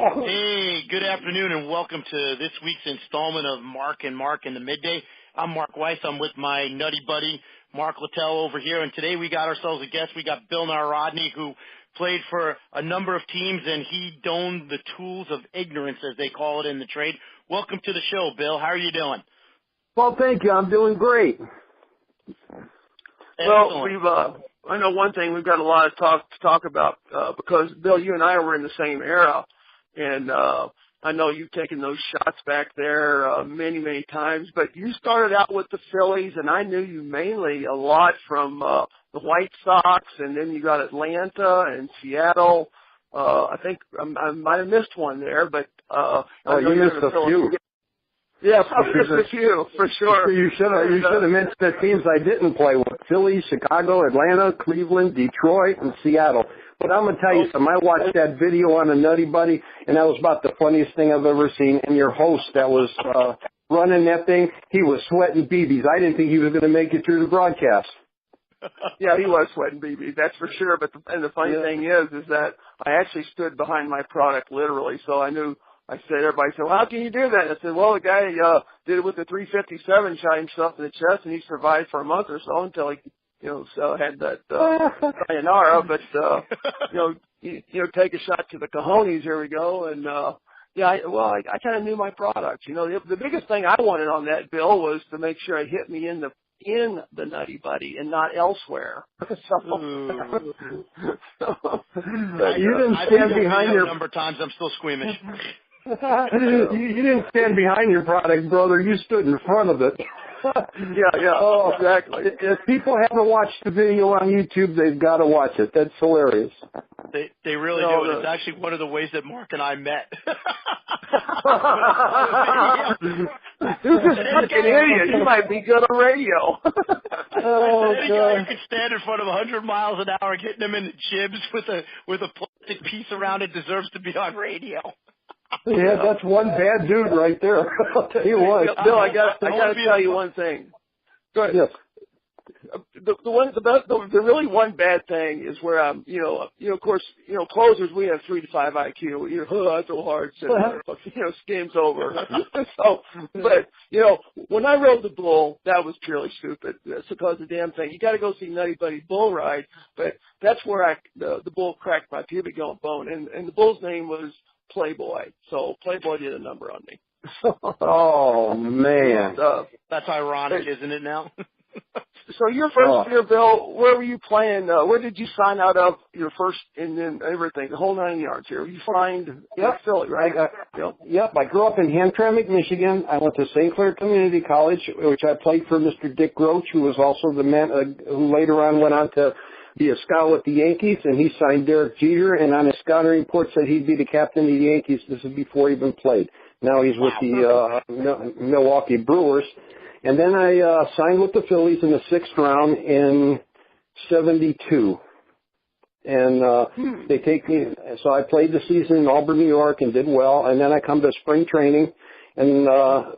Hey, good afternoon, and welcome to this week's installment of Mark and Mark in the Midday. I'm Mark Weiss. I'm with my nutty buddy, Mark Littell, over here, and today we got ourselves a guest. We got Bill Nahorodny, who played for a number of teams, and he donned the tools of ignorance, as they call it in the trade. Welcome to the show, Bill. How are you doing? Well, thank you. I'm doing great. Excellent. Well, I know one thing, we've got a lot of to talk about, because, Bill, you and I were in the same era, and I know you've taken those shots back there many, many times, but you started out with the Phillies, and I knew you mainly a lot from the White Sox, and then you got Atlanta and Seattle. I think I might have missed one there, but you missed a few. Yeah, just a few, for sure. You should have mentioned the teams I didn't play with: Philly, Chicago, Atlanta, Cleveland, Detroit, and Seattle. But I'm going to tell you something. I watched that video on the Nutty Buddy, and that was about the funniest thing I've ever seen. And your host that was running that thing, he was sweating BBs. I didn't think he was going to make it through the broadcast. Yeah, he was sweating BBs, that's for sure. But the funny thing is that I actually stood behind my product literally, so I knew. I said, everybody said, well, how can you do that? I said, well, the guy did it with the 357, shot himself in the chest, and he survived for a month or so until he, so had that sayonara. But take a shot to the cojones. Here we go. And I kind of knew my product. The biggest thing I wanted on that bill was to make sure it hit me in the Nutty Buddy and not elsewhere. You didn't stand behind your number of times. I'm still squeamish. You didn't stand behind your product, brother. You stood in front of it. Yeah. Oh, exactly. If people haven't watched the video on YouTube, they've got to watch it. That's hilarious. They really do. It's actually one of the ways that Mark and I met. Who's this fucking idiot? You might be good on radio. Any guy who can stand in front of 100 miles an hour, getting them in the jibs with a plastic piece around it, deserves to be on radio. Yeah, that's one bad dude right there. I'll tell you what. Bill, I got to tell you one thing. Go ahead. Yes. The really one bad thing is where I'm, of course, closers, we have 3 to 5 IQ. I throw hard, scheme's over. So, but, when I rode the bull, that was purely stupid. That's because the damn thing. You got to go see Nutty Buddy bull ride, but that's where the bull cracked my pubic bone, and the bull's name was Playboy. So Playboy did a number on me. Oh man, that's ironic, isn't it? Now. So your first year, Bill, where were you playing? Where did you sign out of your first, and then everything, the whole 9 yards here? You signed Philly, right? Yep. I grew up in Hamtramck, Michigan. I went to St. Clair Community College, which I played for Mr. Dick Groach, who was also the man who later on went on to be a scout with the Yankees, and he signed Derek Jeter, and on his scouting report said he'd be the captain of the Yankees. This is before he even played. Now he's with the Milwaukee Brewers. And then I signed with the Phillies in the 6th round in 72. And they take me, so I played the season in Auburn, New York, and did well. And then I come to spring training, and I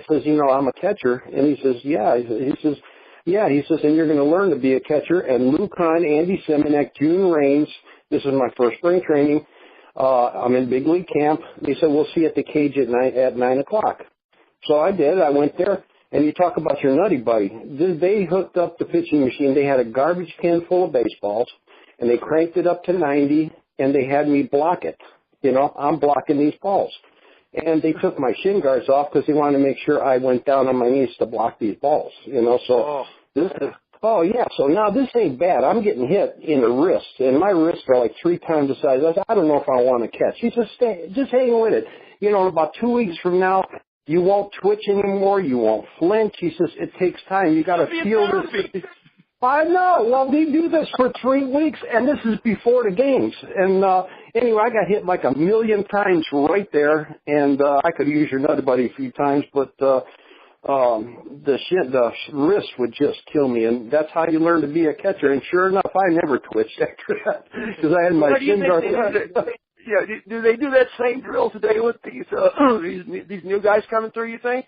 says, I'm a catcher. And he says, yeah. He says, and you're going to learn to be a catcher. And Lou Kahn, Andy Simonek, June Raines, this is my first spring training. I'm in big league camp. They said, we'll see you at the cage at 9 o'clock. So I did. I went there, and you talk about your Nutty Buddy. They hooked up the pitching machine. They had a garbage can full of baseballs, and they cranked it up to 90, and they had me block it. I'm blocking these balls. And they took my shin guards off because they wanted to make sure I went down on my knees to block these balls. So so now this ain't bad. I'm getting hit in the wrist, and my wrists are like 3 times the size. I said, I don't know if I want to catch. He says, just hang with it. About 2 weeks from now, you won't twitch anymore. You won't flinch. He says, it takes time. You got to feel this. I know. Well, they do this for 3 weeks, and this is before the games. And anyway, I got hit like 1,000,000 times right there, and I could use your Nutty Buddy a few times, but the wrist would just kill me, and that's how you learn to be a catcher. And sure enough, I never twitched after that because I had my shin guard. Yeah, do they do that same drill today with these new guys coming through, you think?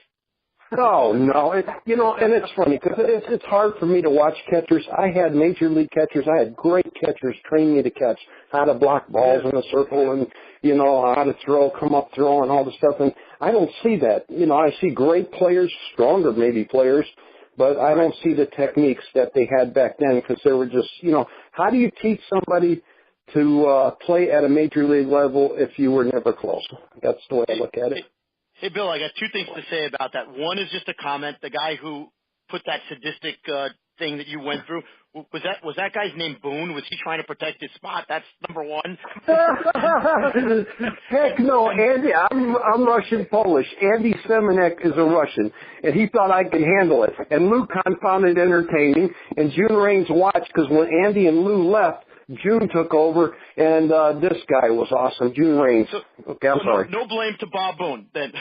No. And it's funny because it's hard for me to watch catchers. I had major league catchers. I had great catchers train me to catch, how to block balls in a circle and, how to throw, come up, throw, and all the stuff. And I don't see that. I see great players, stronger maybe players, but I don't see the techniques that they had back then because they were just, how do you teach somebody to play at a major league level if you were never close? That's the way I look at it. Hey, Bill, I got two things to say about that. One is just a comment. The guy who put that sadistic thing that you went through, was that guy's name Boone? Was he trying to protect his spot? That's number one. Heck no, Andy. I'm Russian Polish. Andy Semenek is a Russian, and he thought I could handle it. And Lou Kahn found it entertaining, and June Raines watched because when Andy and Lou left, June took over, and this guy was awesome, June Raines. Okay, I'm sorry. No blame to Bob Boone, then.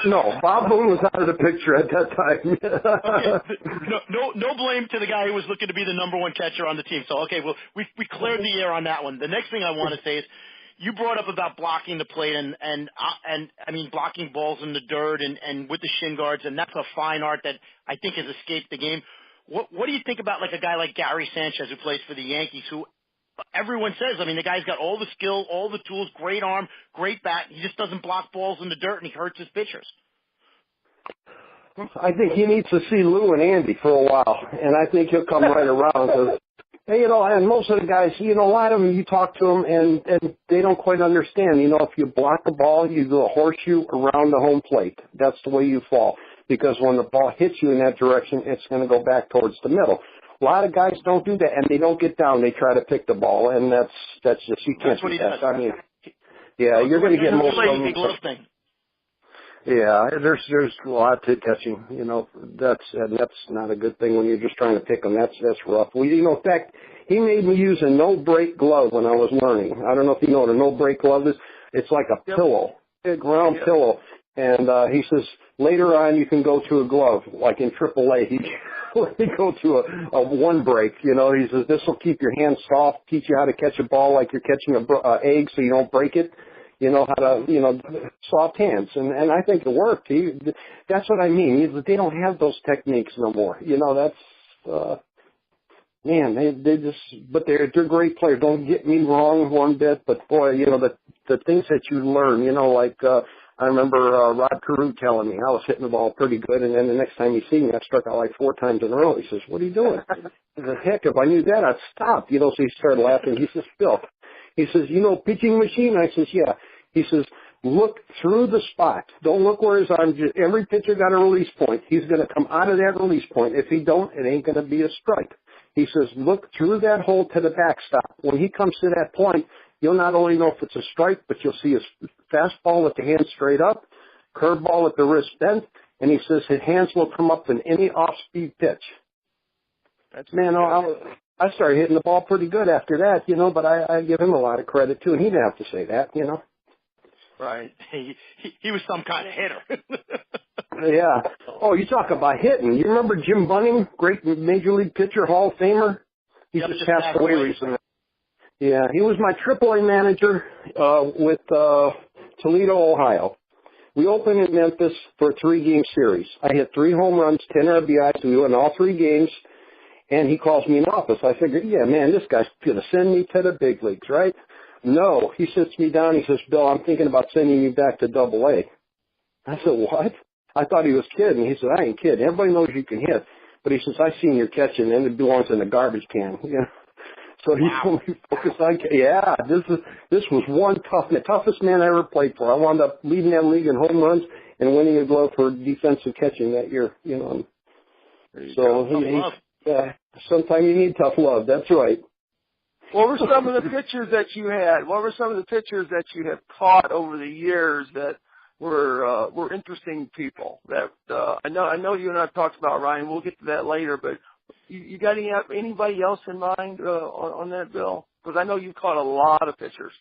No, Bob Boone was out of the picture at that time. Okay. No blame to the guy who was looking to be the number one catcher on the team. So, okay, well, we cleared the air on that one. The next thing I want to say is you brought up about blocking the plate and I mean, blocking balls in the dirt and with the shin guards, and that's a fine art that I think has escaped the game. What do you think about like a guy like Gary Sanchez who plays for the Yankees, who everyone says, I mean, the guy's got all the skill, all the tools, great arm, great bat. He just doesn't block balls in the dirt, and he hurts his pitchers. I think he needs to see Lou and Andy for a while, and I think he'll come right around. Cause, and most of the guys, a lot of them, you talk to them, and they don't quite understand. If you block the ball, you do a horseshoe around the home plate. That's the way you fall, because when the ball hits you in that direction, it's going to go back towards the middle. A lot of guys don't do that, and they don't get down. They try to pick the ball, and that's just, you can't do that. I mean, yeah, you're going to get most of them. Yeah, there's a lot to catching. That's not a good thing when you're just trying to pick them. That's rough. In fact, he made me use a no-break glove when I was learning. I don't know if you know what a no-break glove is. It's like a pillow, big round pillow. And he says, later on you can go to a glove, like in AAA. He let me go to a one break. He says, this will keep your hands soft, teach you how to catch a ball like you're catching an egg so you don't break it. How to, soft hands. And I think it worked. That's what I mean. They don't have those techniques no more. That's, man, they just, but they're great players. Don't get me wrong one bit, but boy, the things that you learn, I remember Rod Carew telling me I was hitting the ball pretty good, and then the next time he seen me, I struck out like 4 times in a row. He says, what are you doing? I said, heck, if I knew that, I'd stop. So he started laughing. He says, Bill, he says, pitching machine? I says, yeah. He says, look through the spot. Don't look where his arm is. Every pitcher got a release point. He's going to come out of that release point. If he don't, it ain't going to be a strike. He says, look through that hole to the backstop. When he comes to that point, you'll not only know if it's a strike, but you'll see his fastball with the hand straight up, curveball with the wrist bent, and he says his hands will come up in any off-speed pitch. I started hitting the ball pretty good after that, but I give him a lot of credit, too, and he didn't have to say that, Right. He was some kind of hitter. Yeah. Oh, you talk about hitting. You remember Jim Bunning, great Major League pitcher, Hall of Famer? He just passed away recently. Yeah, he was my AAA manager with Toledo, Ohio. We opened in Memphis for a 3-game series. I hit 3 home runs, 10 RBIs. We won all 3 games, and he calls me in the office. I figured, yeah, man, this guy's going to send me to the big leagues, right? No, he sits me down. He says, Bill, I'm thinking about sending you back to AA. I said, what? I thought he was kidding. He said, I ain't kidding. Everybody knows you can hit. But he says, I seen your catching, and it belongs in the garbage can. So he told me focus on, this was the toughest man I ever played for. I wound up leading that league in home runs and winning a glove for defensive catching that year, So sometimes you need tough love. That's right. What were some of the pitchers that you had? What were some of the pitchers that you have caught over the years that were interesting people? That I know you and I talked about, Ryan. We'll get to that later, but you got anybody else in mind on that, Bill? Because I know you caught a lot of pitchers.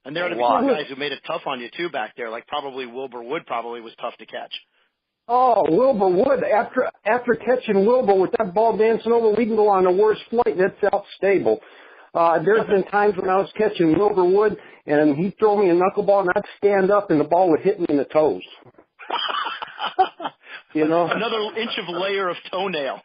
And there are some guys who made it tough on you too back there. Like probably Wilbur Wood probably was tough to catch. Oh, Wilbur Wood. After catching Wilbur with that ball dancing over, we can go on the worst flight, and it felt stable. There's been times when I was catching Wilbur Wood, and he'd throw me a knuckleball, and I'd stand up, and the ball would hit me in the toes. You know, another inch of layer of toenail.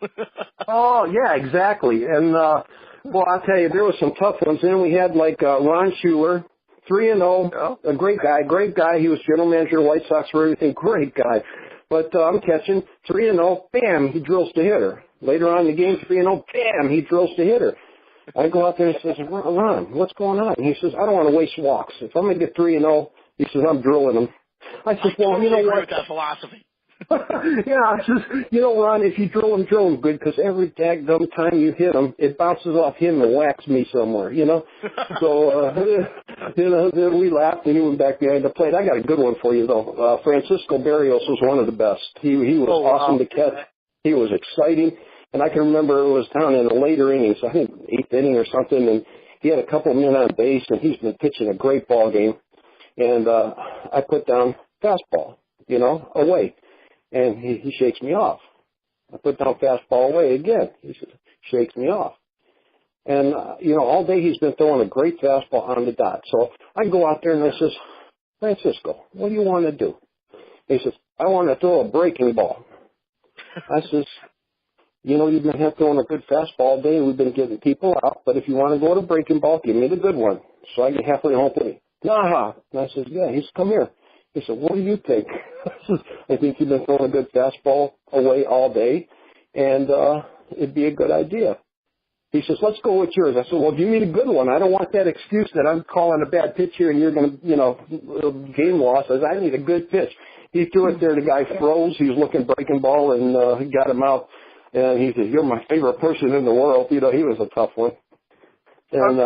Oh, yeah, exactly. And, well, I'll tell you, there were some tough ones. Then we had, like, Ron Schuler, 3-0, a great guy. He was general manager of the White Sox for everything, great guy. But I'm catching 3-0, bam, he drills the hitter. Later on in the game, 3-0, bam, he drills the hitter. I go out there and says, Ron, what's going on? And he says, I don't want to waste walks. If I'm going to get 3-0, he says, I'm drilling them. I said, well, you know what? With that philosophy. Yeah, I says, you know, Ron, if you drill him good, because every daggum time you hit him, it bounces off him and whacks me somewhere, you know? So, you know, then we laughed and he went back behind the plate. I got a good one for you, though. Francisco Barrios was one of the best. He was awesome to catch. He was exciting. And I can remember it was down in the later innings, I think 8th inning or something, and he had a couple of men on base, and he's been pitching a great ball game. And I put down fastball, you know, away. And he shakes me off. I put down fastball away again. He shakes me off. And, you know, all day he's been throwing a great fastball on the dot. So I go out there and I says, Francisco, what do you want to do? He says, I want to throw a breaking ball. I says, you know, you've been throwing a good fastball all day and we've been getting people out, but if you want to go to breaking ball, give me the good one. So I get halfway home plate. Nah. And I says, yeah. He says, come here. He said, what do you think? I think you've been throwing a good fastball away all day, and it'd be a good idea. He says, let's go with yours. I said, well, give me the good one. I don't want that excuse that I'm calling a bad pitch here and you're going to, you know, game loss. I said, I need a good pitch. He threw it there. The guy froze. He was looking breaking ball, and he got him out. And he said, you're my favorite person in the world. You know, he was a tough one. And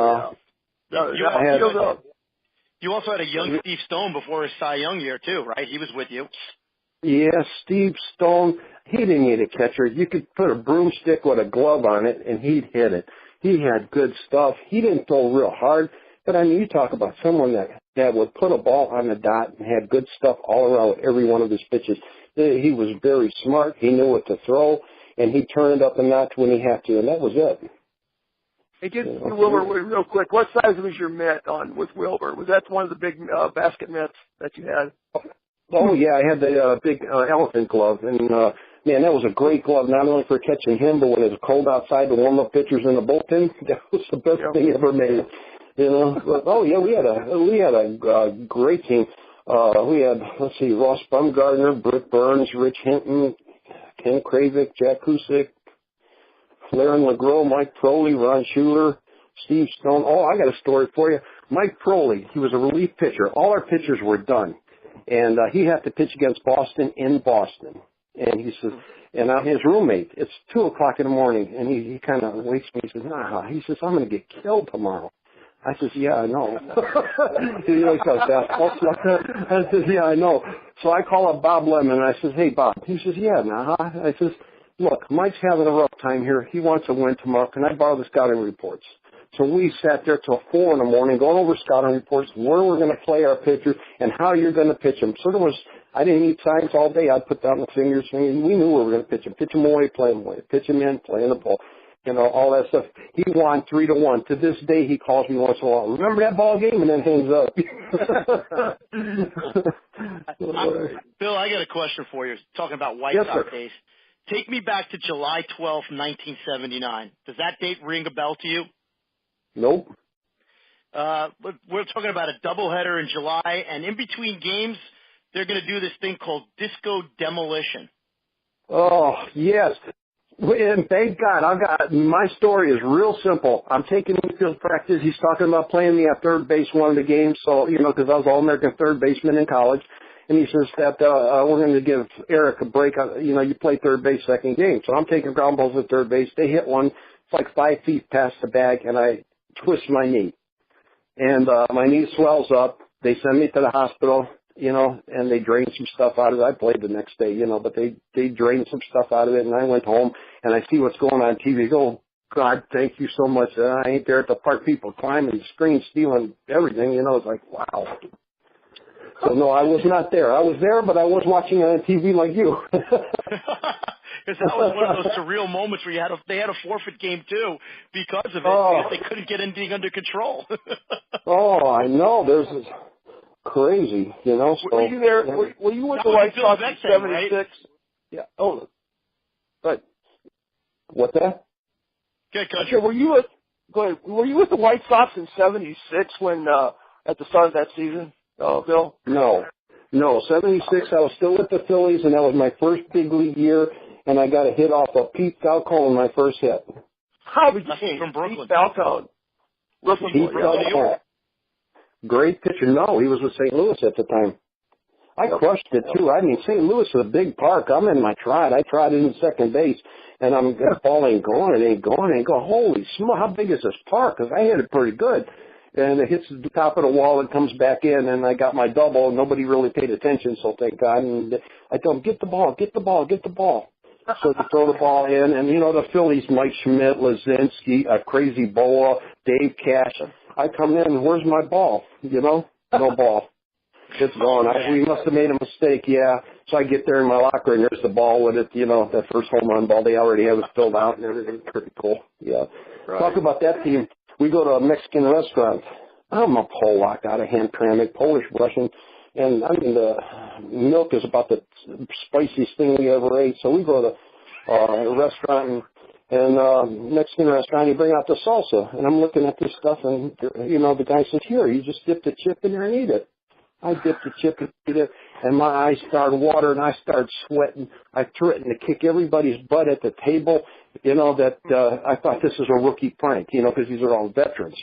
you also had a young Steve Stone before his Cy Young year, too, right? He was with you. Yeah, Steve Stone, he didn't need a catcher. You could put a broomstick with a glove on it, and he'd hit it. He had good stuff. He didn't throw real hard, but, I mean, you talk about someone that would put a ball on the dot and had good stuff all around with every one of his pitches. He was very smart. He knew what to throw, and he turned it up a notch when he had to, and that was it. Hey, Wilbur, real quick, what size was your mitt on with Wilbur? Was that one of the big basket mitts that you had? Oh, yeah, I had the big elephant glove, and, man, that was a great glove, not only for catching him, but when it was cold outside to warm up pitchers in the bullpen, that was the best thing ever made, you know. But, oh, yeah, we had a great team. We had, let's see, Ross Bumgardner, Britt Burns, Rich Hinton, Ken Kravick, Jack Kusick, Laren LeGros, Mike Proley, Ron Schuler, Steve Stone. Oh, I got a story for you. Mike Proley, he was a relief pitcher. All our pitchers were done. And he had to pitch against Boston in Boston. And he says, and I'm his roommate. It's 2 o'clock in the morning. And he kind of wakes me. He says, nah. He says, I'm going to get killed tomorrow. I says, yeah, I know. You know, he says, I says, yeah, I know. So I call up Bob Lemon, and I says, hey, Bob. He says, yeah, nah. I says, look, Mike's having a rough time here. He wants a win tomorrow. Can I borrow the scouting reports? So we sat there till 4 in the morning going over scouting reports, where we're going to play our pitchers, and how you're going to pitch them. So I didn't eat signs all day. I'd put down the fingers. We knew where we were going to pitch them. Pitch them away, play them away. Pitch them in, play in the ball. You know, all that stuff. He won 3-1. To this day, he calls me once in a while. Remember that ball game? And then hangs up. Bill, I got a question for you. Talking about White Sox days. Take me back to July 12th, 1979. Does that date ring a bell to you? Nope. We're talking about a doubleheader in July, and in between games, they're going to do this thing called disco demolition. Oh, yes. And thank God, my story is real simple. I'm taking infield practice. He's talking about playing me at third base one of the games, so, you know, because I was All-American third baseman in college. And he says that we're going to give Eric a break. You know, you play third base second game. So I'm taking ground balls at third base. They hit one. It's like 5 feet past the bag, and I twist my knee. And my knee swells up. They send me to the hospital, you know, and they drain some stuff out of it. I played the next day, you know, but they drained some stuff out of it. And I went home, and I see what's going on TV. Oh, God, thank you so much. I ain't there at the park, people climbing, screens, stealing everything. You know, it's like, wow. So, no, I was not there. I was there, but I was watching it on TV like you. Because that was one of those surreal moments where they had a forfeit game, too, because of it. Because they couldn't get anything under control. Oh, I know. There's crazy, you know. So, were you there? Were you with the White Sox in 76? Yeah. Oh, but What's that? Okay, okay, were you with the White Sox in '76 when at the start of that season, Bill? No, 76. I was still with the Phillies, and that was my first big league year. And I got a hit off of Pete Falcone in my first hit. How did you That's from Brooklyn. Pete Falcone? Pete Falcone. Great pitcher. No, he was with St. Louis at the time. I crushed it too. I mean, St. Louis is a big park. I'm in my trot. I trotted in second base, and that ball ain't going. It ain't going. It ain't going. Holy smoke! How big is this park? Because I hit it pretty good, and it hits the top of the wall and comes back in, and I got my double. Nobody really paid attention, so thank God. And I told him, get the ball, get the ball, get the ball. So to throw the ball in, and the Phillies, Mike Schmidt, Lazinski, Crazy Boa, Dave Cash. I come in, where's my ball? No ball. It's gone. We must have made a mistake, yeah. So I get there in my locker, and there's the ball with it, that first home run ball. They already have it filled out and everything. Pretty cool, yeah. Right. Talk about that team. We go to a Mexican restaurant. I'm a Polak, out of Hamtramck, Polish, Russian. And, I mean, the milk is about the spiciest thing we ever ate. So we go to a restaurant, and Mexican restaurant, you bring out the salsa. And I'm looking at this stuff, and, the guy says, here, you just dip the chip in there and eat it. I dipped the chip and eat it, and my eyes started watering, and I started sweating. I threatened to kick everybody's butt at the table, I thought this was a rookie prank, because these are all veterans,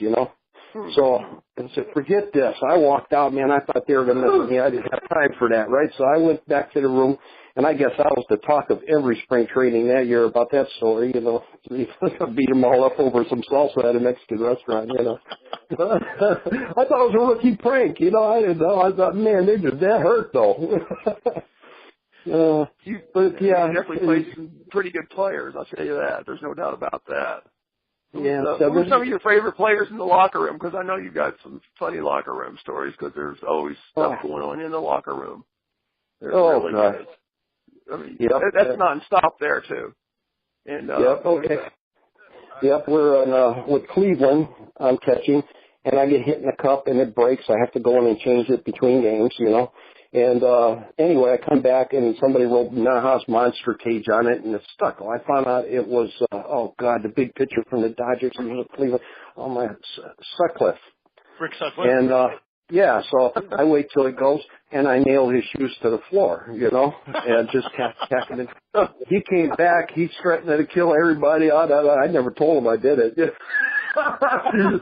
So I said, forget this. I walked out, man. I thought they were going to mess with me. I didn't have time for that, right? So I went back to the room, and I guess I was the talk of every spring training that year about that story, beat them all up over some salsa at a Mexican restaurant, I thought it was a rookie prank, I didn't know. I thought, man, that hurt, though. You definitely played some pretty good players, I'll tell you that. There's no doubt about that. Who are some of your favorite players in the locker room? Because I know you've got some funny locker room stories, because there's always stuff going on in the locker room. Really God. is. I mean, that's nonstop there, too. And, okay. Yep, we're on, with Cleveland, I'm catching, and I get hit in the cup, and it breaks. I have to go in and change it between games, And anyway, I come back, and somebody wrote Naha's Monster Cage on it, and it stuck. Well, I found out it was, the big pitcher from the Dodgers from Cleveland. Oh, my, Sutcliffe. Rick Sutcliffe. And, so I wait till he goes, and I nail his shoes to the floor, and just tacking it. He came back. He's threatening to kill everybody. I never told him I did it.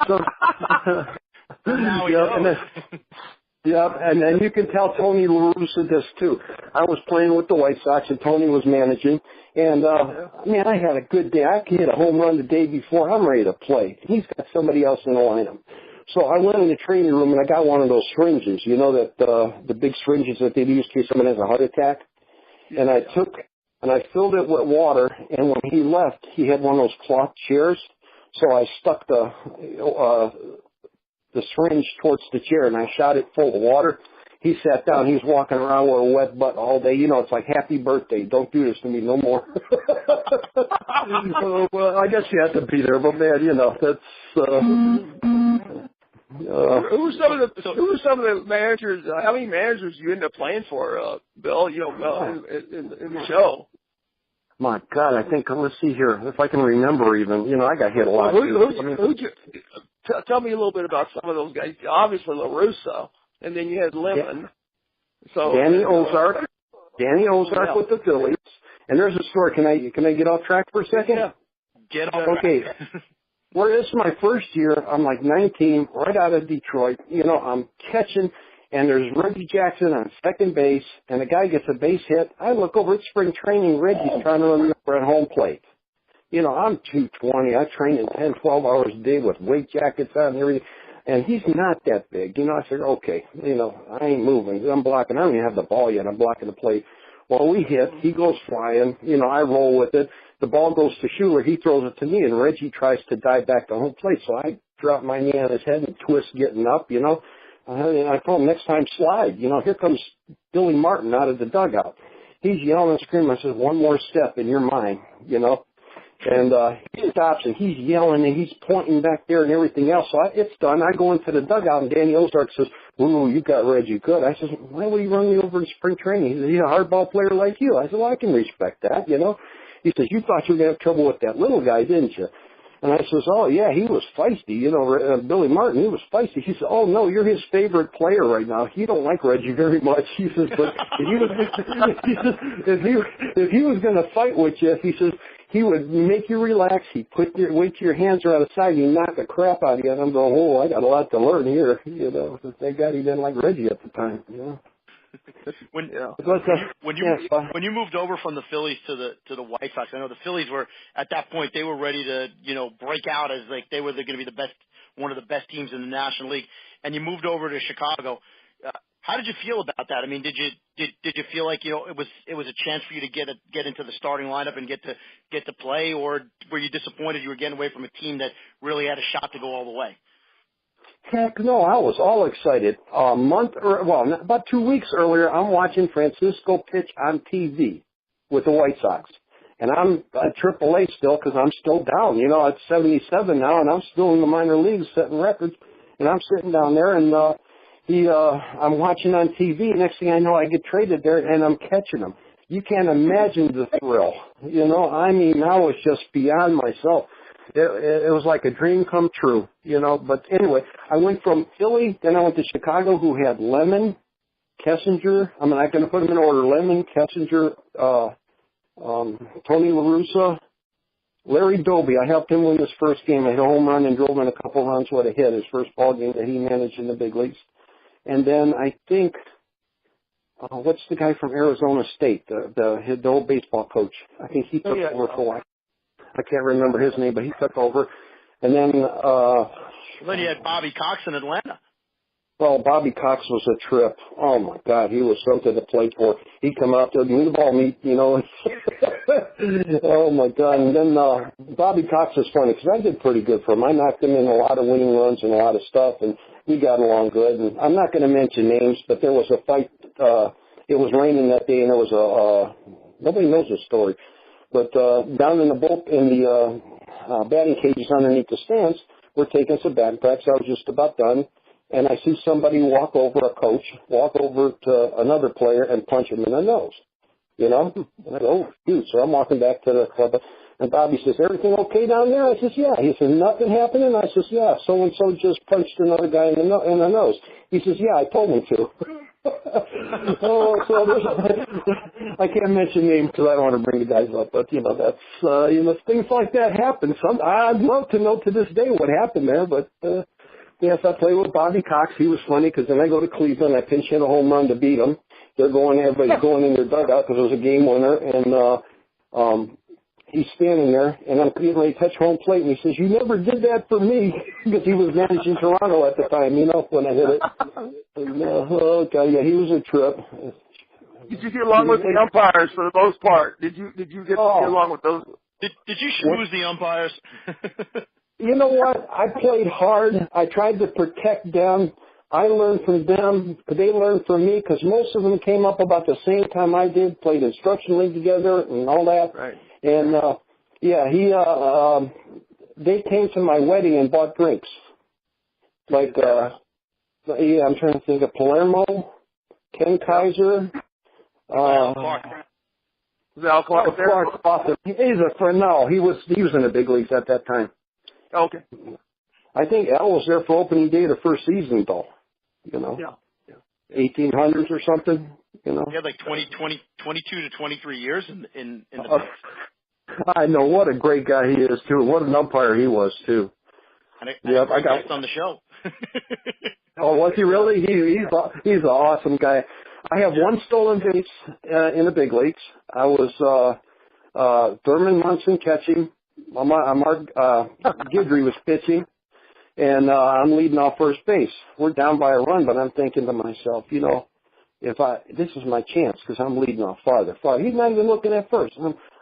So, now we know. And then you can tell Tony La Russa this too. I was playing with the White Sox, and Tony was managing. And, man, I had a good day. I hit a home run the day before. I'm ready to play. He's got somebody else in the lineup. So I went in the training room, and I got one of those syringes, the big syringes that they use in case someone has a heart attack. And I filled it with water, and when he left, he had one of those cloth chairs. So I stuck the syringe towards the chair, and I shot it full of water. He sat down. He was walking around with a wet butt all day. It's like, happy birthday. Don't do this to me no more. Well, I guess you have to be there, but, man, that's... Who were some of the managers? How many managers you end up playing for, Bill? In the show. My God, I think, let's see here, if I can remember even. I got hit a lot. Tell me a little bit about some of those guys. Obviously, La Russa, and then you had Lemon. Yeah. So Danny Ozark with the Phillies. And there's a story. Can I get off track for a second? Yeah. Get off track. Okay. Well, this is my first year. I'm like 19, right out of Detroit. I'm catching, and there's Reggie Jackson on second base, and the guy gets a base hit. I look over at spring training. Reggie's trying to run at home plate. I'm 220. I train in 10, 12 hours a day with weight jackets on and everything, and he's not that big. I said, okay, I ain't moving. I'm blocking. I don't even have the ball yet. I'm blocking the plate. Well, we hit. He goes flying. I roll with it. The ball goes to Schuler. He throws it to me, and Reggie tries to dive back to home plate. So I drop my knee on his head and twist getting up, And I told him, next time slide. Here comes Billy Martin out of the dugout. He's yelling and screaming. I said, one more step and you're mine, And he stops and he's yelling and he's pointing back there and everything else. So it's done. I go into the dugout and Danny Ozark says, "Ooh, you got Reggie good." I says, "Why would he run me over in spring training?" He says, "He's a hardball player like you." I said, "Well, I can respect that, you know." He says, "You thought you were going to have trouble with that little guy, didn't you?" And I says, "Oh, yeah, he was feisty. You know, Billy Martin, he was feisty." He said, "Oh, no, you're his favorite player right now. He don't like Reggie very much." He says, "But if he was going to fight with you," he says, "he would make you relax. He'd wait till your hands are out of sight. He'd knock the crap out of you." And I'm going, "Oh, I got a lot to learn here." You know, thank God he didn't like Reggie at the time, you know. When you moved over from the Phillies to the White Sox, I know the Phillies were at that point they were ready to break out as like they were going to be one of the best teams in the National League, and you moved over to Chicago. How did you feel about that? I mean, did you feel like it was a chance for you to get into the starting lineup and get to play, or were you disappointed you were getting away from a team that really had a shot to go all the way? Heck no, I was all excited. About 2 weeks earlier, I'm watching Francisco pitch on TV with the White Sox. And I'm at AAA still because I'm still down. You know, it's 77 now, and I'm still in the minor leagues setting records. And I'm sitting down there, and I'm watching on TV. Next thing I know, I get traded there, and I'm catching them. You can't imagine the thrill. You know, I mean, I was just beyond myself. It was like a dream come true, you know. But anyway, I went from Philly, then I went to Chicago, who had Lemon, Kessinger. I'm not going to put them in order. Lemon, Kessinger, Tony La Russa, Larry Doby. I helped him win his first game. I hit a home run and drove in a couple runs with a hit, his first ball game that he managed in the big leagues. And then I think, what's the guy from Arizona State, the old baseball coach? I think he took over for a while. I can't remember his name, but he took over. And then then you had Bobby Cox in Atlanta. Well, Bobby Cox was a trip. Oh, my God, he was something to play for. He'd come out there, give me the ball, you know. Oh, my God. And then Bobby Cox was funny because I did pretty good for him. I knocked him in a lot of winning runs and a lot of stuff, and we got along good. And I'm not going to mention names, but there was a fight. It was raining that day, and there was nobody knows the story. But down in the batting cages underneath the stands, we're taking some batting practice. I was just about done, and I see somebody walk over to another player and punch him in the nose. You know? And I go, "Oh, dude." So I'm walking back to the club, and Bobby says, "Everything okay down there?" I says, "Yeah." He says, "Nothing happening?" I says, "Yeah, so-and-so just punched another guy in the nose." He says, "Yeah, I told him to." I can't mention names because I don't want to bring the guys up, but that's things like that happen. I'd love to know to this day what happened there, but yes, I played with Bobby Cox. He was funny because then I go to Cleveland, I pinch hit a home run to beat them. Everybody's going in their dugout because it was a game winner, and he's standing there, and I'm getting ready to touch home plate, and he says, "You never did that for me," because he was managing Toronto at the time, when I hit it. And, oh, God, yeah, he was a trip. Did you get along with the umpires for the most part? Did you get along with those? Did you schmooze the umpires? You know what? I played hard. I tried to protect them. I learned from them. They learned from me because most of them came up about the same time I did, played instruction league together and all that. Right. And, they came to my wedding and bought drinks. Like, I'm trying to think of Palermo, Ken Kaiser. Clark. Was Al Clark there? Clark Foster. He's a friend now. He was in the big leagues at that time. Okay. I think Al was there for opening day of the first season, though. You know? Yeah. 1800s or something, you know? He had like 22 to 23 years in the mix. I know. What a great guy he is, too. What an umpire he was, too. And I got on the show. Oh, was he really? He's an awesome guy. I have one stolen base in the big leagues. I was Thurman Munson catching. Mark Guidry was pitching, and I'm leading off first base. We're down by a run, but I'm thinking to myself, this is my chance because I'm leading off farther. He's not even looking at first.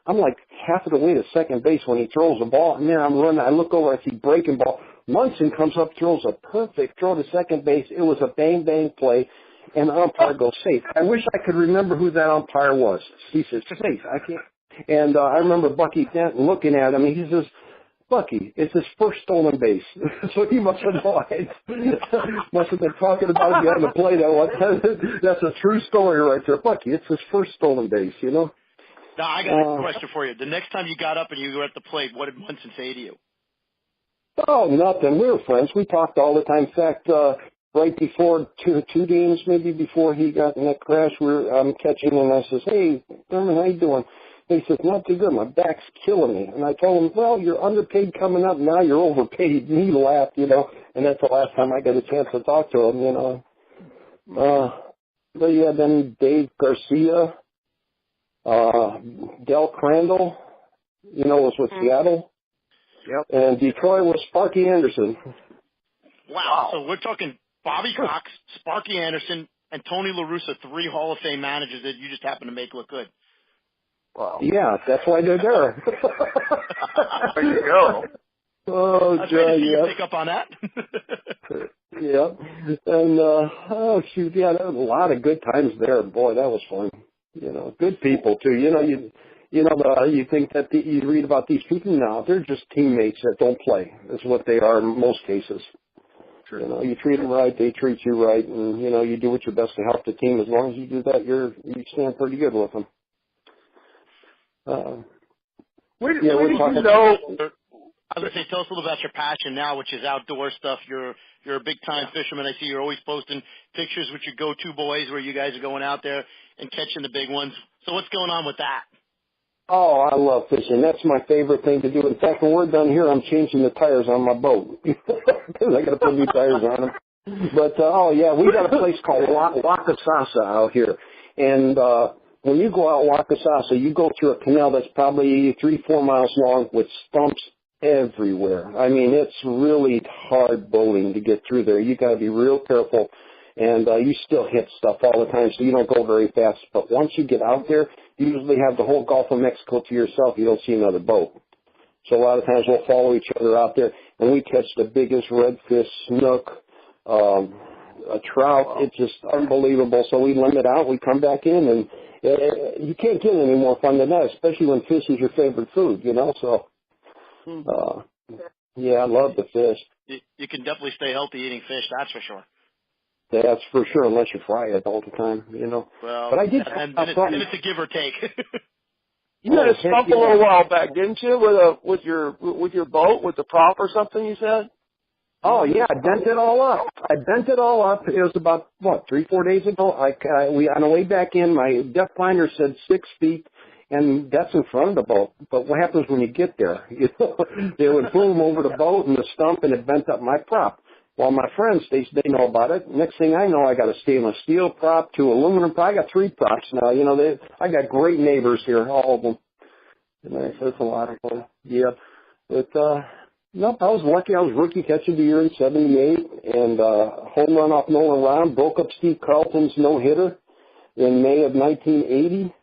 I'm like half of the way to second base when he throws the ball, and then I'm running. I look over, I see breaking ball. Munson comes up, throws a perfect throw to second base. It was a bang play, and the umpire goes safe. I wish I could remember who that umpire was. He says safe. I can't. And I remember Bucky Denton looking at him, and he says, Bucky, it's his first stolen base. So he must have lied. Must have been talking about it behind the plate. That's a true story right there. Bucky, it's his first stolen base, you know? Now, I got a question for you. The next time you got up and you were at the plate, what did Munson say to you? Oh, nothing. We were friends. We talked all the time. In fact, right before two games, maybe before he got in that crash, I'm catching, and I says, hey, Thurman, how you doing? He says, not too good. My back's killing me. And I told him, well, you're underpaid coming up. Now you're overpaid. And he laughed, you know. And that's the last time I got a chance to talk to him, you know. But yeah, then Dave Garcia, Del Crandall, you know, was with Seattle. Yep. And Detroit was Sparky Anderson. Wow. So we're talking Bobby Cox, Sparky Anderson, and Tony La Russa, 3 Hall of Fame managers that you just happen to make look good. Wow. Yeah, that's why they're there. There you go. Oh, Joe, yeah. Pick up on that. Yeah. And, oh, shoot, yeah, there was a lot of good times there. Boy, that was fun. You know, good people, too. You know, you think that you read about these people now, they're just teammates that don't play. That's what they are in most cases. True. You know, you treat them right, they treat you right, and, you know, you do what your best to help the team. As long as you do that, you stand pretty good with them. Where did you know? I was going to say, tell us a little about your passion now, which is outdoor stuff. You're a big-time fisherman. I see you're always posting pictures with your go-to boys where you guys are going out there and catching the big ones. So what's going on with that? Oh, I love fishing. That's my favorite thing to do. In fact, when we're done here, I'm changing the tires on my boat because I got to put new tires on them. But, oh, yeah, we got a place called Wakasasa out here. And when you go out Wakasasa, you go through a canal that's probably 3-4 miles long with stumps everywhere. I mean, it's really hard bowling to get through there. You got to be real careful, and you still hit stuff all the time, so you don't go very fast. But once you get out there, you usually have the whole Gulf of Mexico to yourself. You don't see another boat. So a lot of times we'll follow each other out there, and we catch the biggest redfish, snook, a trout. It's just unbelievable. So we limit out. We come back in, and you can't get any more fun than that, especially when fish is your favorite food, you know. So, yeah, I love the fish. You can definitely stay healthy eating fish, that's for sure. That's for sure, unless you fry it all the time, you know. Well, but I did. And it's a give or take. You had a stump a little while back, didn't you? With your boat, with the prop or something? You said. Oh yeah, I bent it all up. It was about 3-4 days ago. We on the way back in, my depth finder said 6 feet, and that's in front of the boat. But what happens when you get there? You know, it would boom over the boat and the stump, and it bent up my prop. Well, my friends, they know about it. Next thing I know, I got a stainless steel prop, 2 aluminum props. I got 3 props now. You know, I got great neighbors here, all of them. And it's a lot of fun. Yeah, but nope, I was lucky. I was rookie catcher of the year in '78, and home run off Nolan Ryan, broke up Steve Carlton's no hitter in May of 1980.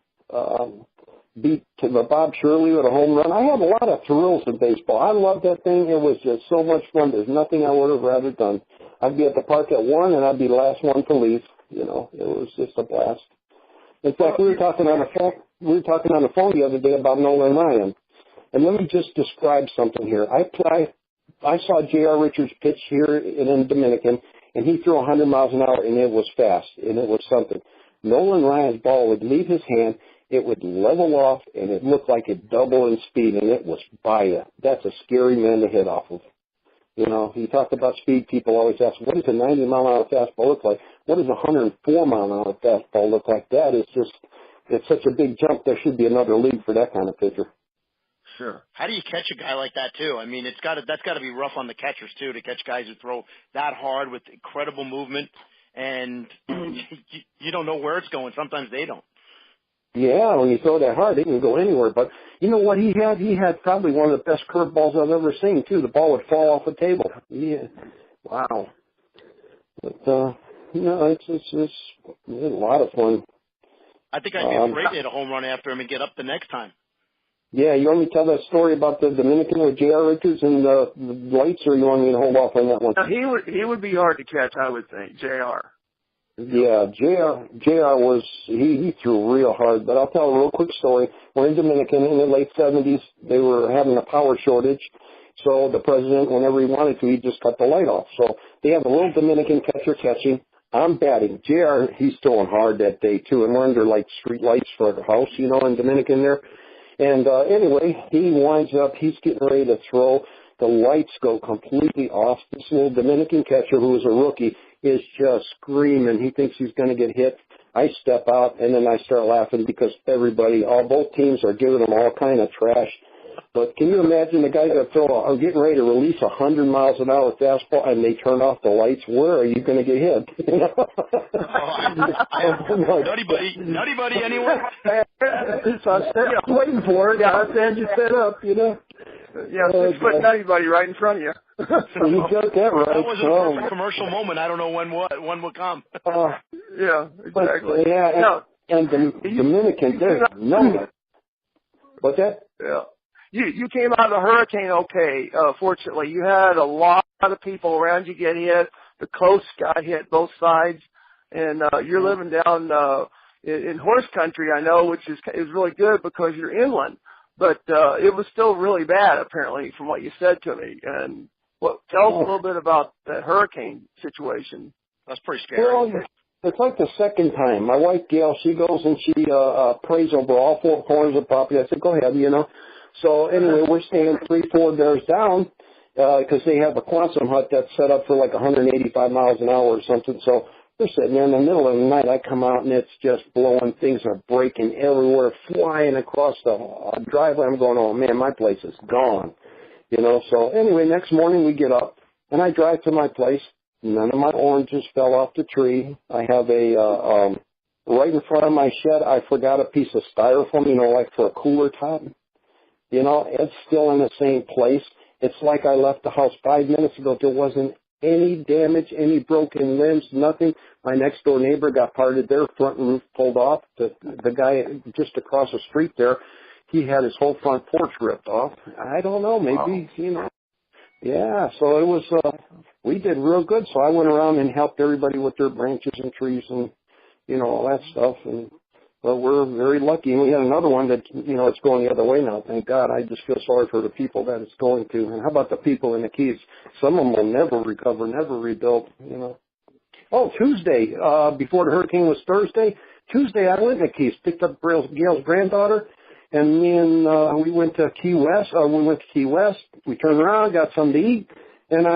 Beat Bob Shirley with a home run. I had a lot of thrills in baseball. I loved that thing. It was just so much fun. There's nothing I would have rather done. I'd be at the park at 1, and I'd be the last one to leave. You know, it was just a blast. In fact, we were talking on the phone the other day about Nolan Ryan. And let me just describe something here. I saw J.R. Richards pitch here in Dominican, and he threw 100 miles an hour, and it was fast, and it was something. Nolan Ryan's ball would leave his hand, it would level off, and it looked like it doubled in speed, and it was by you. That's a scary man to hit off of. You know, you talk about speed, people always ask, what does a 90-mile-an-hour fastball look like? What does a 104-mile-an-hour fastball look like? That is just, it's such a big jump, there should be another league for that kind of pitcher. Sure. How do you catch a guy like that, too? I mean, that's got to be rough on the catchers, too, to catch guys who throw that hard with incredible movement, and you don't know where it's going. Sometimes they don't. Yeah, when you throw that hard, it can go anywhere. But you know what he had? He had probably one of the best curveballs I've ever seen, too. The ball would fall off the table. Yeah. Wow. But, you know, it's a lot of fun. I think I'd be afraid to hit a home run after him and get up the next time. Yeah, you want me to tell that story about the Dominican with J.R. Richards and the lights, or you want me to hold off on that one? He would be hard to catch, I would think, J.R. Yeah, JR was, he threw real hard, but I'll tell a real quick story. We're in Dominican in the late 70s. They were having a power shortage. So the president, whenever he wanted to, he just cut the light off. So they have a little Dominican catcher catching. I'm batting. JR, he's throwing hard that day too, and we're under like street lights for the house, you know, in Dominican there. And anyway, he winds up, he's getting ready to throw. The lights go completely off. This little Dominican catcher, who is a rookie, is just screaming. He thinks he's going to get hit. I step out, and then I start laughing because both teams are giving him all kind of trash. But can you imagine the guy that are getting ready to release 100 miles an hour fastball, and they turn off the lights? Where are you going to get hit? Nutty buddy, anywhere? So I was waiting for it. I said you set up, you know. Yeah, 6-foot nutty buddy right in front of you. You got that right. That was a perfect commercial moment. I don't know when one would come. Yeah, exactly. But, and the Dominican, there's no. What's that? Yeah. You came out of the hurricane okay, fortunately. You had a lot of people around you get hit. The coast got hit both sides. And you're living down in horse country, I know, which is really good because you're inland. But it was still really bad, apparently, from what you said to me. And tell us a little bit about that hurricane situation. That's pretty scary. Well, it's like the second time. My wife, Gail, she goes and she prays over all four corners of the property. I said, go ahead, you know. So anyway, we're staying 3-4 doors down because they have a Quonset hut that's set up for like 185 miles an hour or something. So we're sitting there in the middle of the night. I come out and it's just blowing. Things are breaking everywhere, flying across the driveway. I'm going, oh man, my place is gone. You know, so anyway, next morning we get up and I drive to my place. None of my oranges fell off the tree. I have right in front of my shed, I forgot a piece of styrofoam, you know, like for a cooler top. You know, it's still in the same place. It's like I left the house 5 minutes ago. There wasn't any damage, any broken limbs, nothing. My next door neighbor got part of their front roof pulled off. The guy just across the street there, he had his whole front porch ripped off. I don't know, maybe, you know. Yeah, so it was, we did real good. So I went around and helped everybody with their branches and trees and, you know, all that stuff. And well, we're very lucky. And we had another one that, you know, it's going the other way now, thank God. I just feel sorry for the people that it's going to. And how about the people in the Keys? Some of them will never recover, never rebuild, you know. Oh, Tuesday, before the hurricane was Thursday, Tuesday I went in the Keys, picked up Gail's granddaughter, and me and we went to Key West. We turned around, got something to eat. And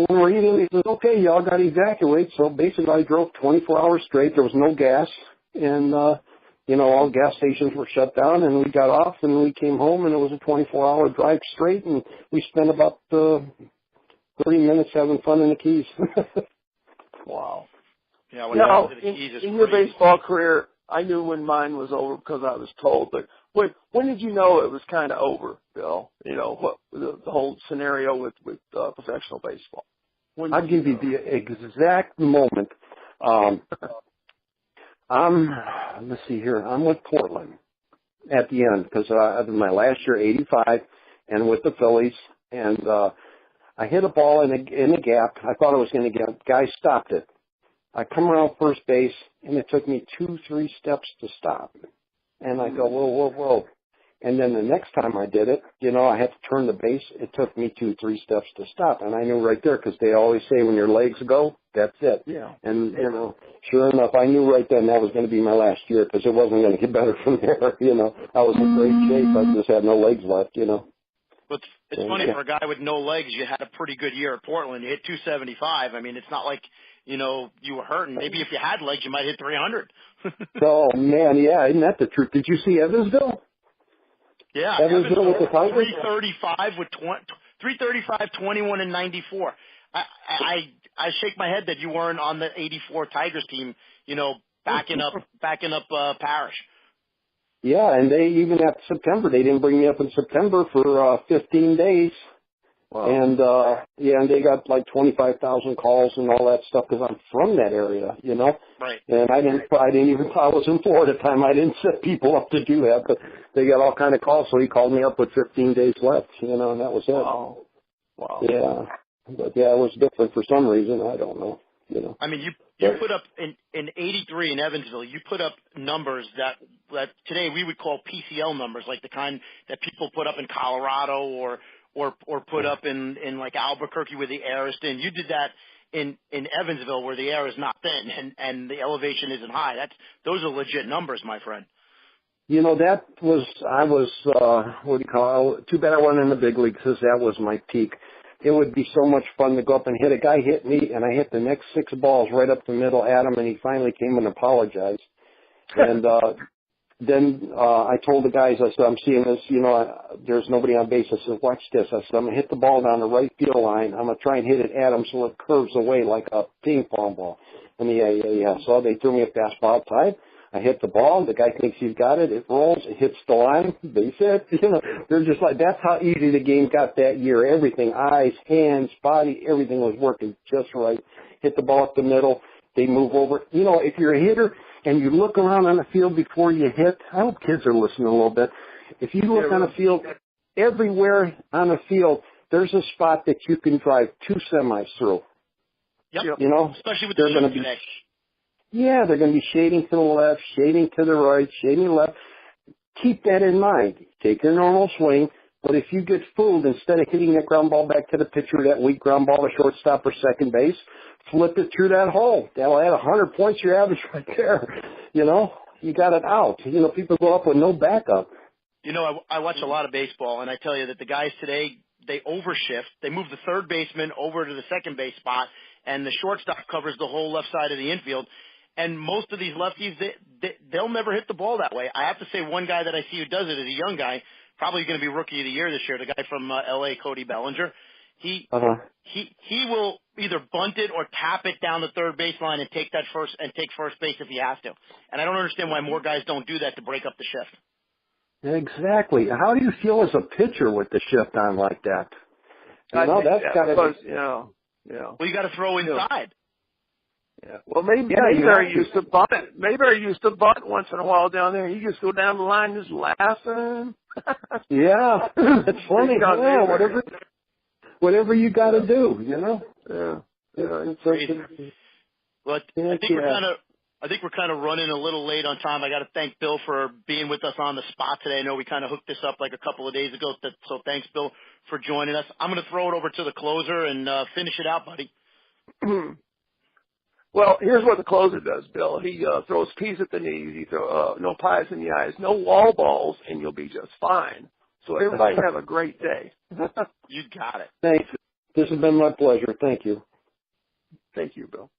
when we're eating, he says, okay, y'all got to evacuate. So basically I drove 24 hours straight. There was no gas. And, you know, all gas stations were shut down, and we got off, and we came home, and it was a 24-hour drive straight, and we spent about 30 minutes having fun in the Keys. Wow. Yeah, now, in your baseball career, I knew when mine was over because I was told, but when did you know it was kind of over, Bill? You know, what the whole scenario with professional baseball? I'll give you the exact moment. Let's see here. I'm with Portland at the end because my last year, 85, and with the Phillies, and I hit a ball in the gap. I thought I was going to get. Guy stopped it. I come around first base, and it took me 2-3 steps to stop. And I go, whoa. And then the next time I did it, you know, I had to turn the base. It took me 2-3 steps to stop. And I knew right there because they always say when your legs go, that's it. Yeah. And, you know, sure enough, I knew right then that was going to be my last year because it wasn't going to get better from there. You know, I was in great shape. I just had no legs left, you know. But it's funny, for a guy with no legs, you had a pretty good year at Portland. You hit 275. I mean, it's not like, you know, you were hurting. Maybe if you had legs, you might hit 300. Oh, man, yeah, isn't that the truth? Did you see Evansville? Yeah, Evansville with the Tigers? 335, 21, and 94. I shake my head that you weren't on the 84 Tigers team, you know, backing up Parrish. Yeah, and they even at September, they didn't bring me up in September for 15 days. Wow. And, and they got like 25,000 calls and all that stuff because I'm from that area, you know? Right. And I was in Florida at the time. I didn't set people up to do that, but they got all kind of calls. So he called me up with 15 days left, you know, and that was it. Wow. Yeah. But yeah, it was different for some reason. I don't know, you know. I mean, you put up in 3 in Evansville, you put up numbers that today we would call PCL numbers, like the kind that people put up in Colorado or put up in like Albuquerque where the air is thin. You did that in Evansville where the air is not thin and the elevation isn't high. Those are legit numbers, my friend. You know, I was, what do you call it? Too bad I wasn't in the big leagues because that was my peak. It would be so much fun to go up and hit. A guy hit me, and I hit the next 6 balls right up the middle at him, and he finally came and apologized. And then I told the guys, I said, I'm seeing this, you know, there's nobody on base. I said, watch this. I said, I'm going to hit the ball down the right field line. I'm going to try and hit it at him so it curves away like a ping pong ball. And so they threw me a fastball outside. I hit the ball. The guy thinks he's got it. It rolls. It hits the line. Base hit. You know, they're just like, that's how easy the game got that year. Everything, eyes, hands, body, everything was working just right. Hit the ball up the middle. They move over. You know, if you're a hitter and you look around on the field before you hit, I hope kids are listening a little bit. If you look on the field, everywhere on the field, there's a spot that you can drive 2 semis through. Yep. You know, especially with the going to be. Yeah, they're going to be shading to the left, shading to the right, shading left. Keep that in mind. Take your normal swing, but if you get fooled, instead of hitting that ground ball back to the pitcher, that weak ground ball to shortstop or second base, flip it through that hole. That'll add 100 points to your average right there. You know, you got it out. You know, people go up with no backup. You know, I watch a lot of baseball, and I tell you that the guys today, they overshift. They move the third baseman over to the second base spot, and the shortstop covers the whole left side of the infield. And most of these lefties, they'll never hit the ball that way. I have to say one guy that I see who does it is a young guy, probably going to be Rookie of the Year this year, the guy from L.A., Cody Bellinger. He will either bunt it or tap it down the third baseline and take first base if he has to. And I don't understand why more guys don't do that to break up the shift. Exactly. How do you feel as a pitcher with the shift on like that? You know, that's got to be. Well, you got to throw inside. Yeah. Well, maybe I used to bunt. Maybe I used to bunt once in a while down there. You just go down the line just laughing. Yeah, it's funny. Yeah, whatever you got to do, you know. Yeah. Well, I think we're kind of running a little late on time. I got to thank Bill for being with us on the spot today. I know we kind of hooked this up like a couple of days ago, so thanks, Bill, for joining us. I'm going to throw it over to the closer and finish it out, buddy. Well, here's what the closer does, Bill. He throws peas at the knees. He throws no pies in the eyes, no wall balls, and you'll be just fine. So everybody have a great day. You got it. Thanks. This has been my pleasure. Thank you. Thank you, Bill.